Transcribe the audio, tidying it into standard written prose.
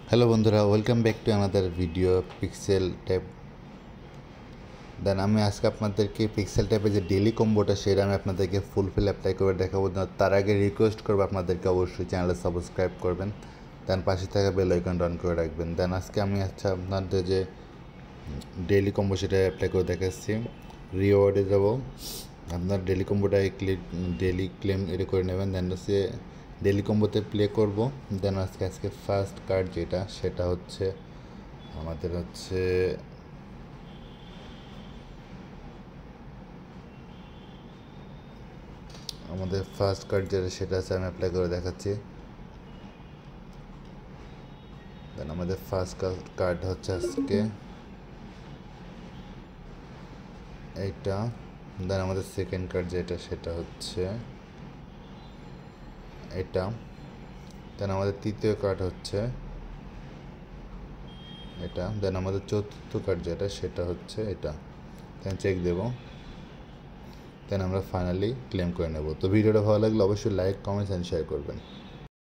Hello বন্ধুরা, welcome back to another video pixel tab. আমি আজকে আপনাদেরকে পিক্সেল ট্যাবে যে ডেলি কম্বোটা সেটা আমি আপনাদেরকে ফুলফিল অ্যাপ্লাই করে দেখাবো। তার আগে রিকোয়েস্ট করবো আপনাদেরকে অবশ্যই চ্যানেলটা সাবস্ক্রাইব করবেন, পাশে থাকা বেল আইকন অন করে রাখবেন। আজকে আমি আপনাদের যে ডেলি কম্বো সেটা অ্যাপ্লাই করে দেখাচ্ছি। রিওয়ার্ডে যাব, আপনার ডেলি কম্বোটা ডেলি ক্লেম এটা করে নেবেন। হচ্ছে ডেলি কম্বোতে প্লে করব। আজকে ফার্স্ট কার্ড যেটা সেটা হচ্ছে আমাদের ফার্স্ট কার্ড যেটা সেটা আছে আমি অ্যাপ্লাই করে দেখাচ্ছি। আমাদের ফার্স্ট কার্ড হচ্ছে আজকে এইটা। আমাদের সেকেন্ড কার্ড যেটা সেটা হচ্ছে এটা। আমাদের তৃতীয় কার্ড হচ্ছে এটা। আমাদের চতুর্থ কার্ড যেটা সেটা হচ্ছে এটা। চেক দেবো, আমরা ফাইনালি ক্লেম করে নেব। তো ভিডিওটা ভালো লাগলে অবশ্যই লাইক, কমেন্টস অ্যান্ড শেয়ার করবেন।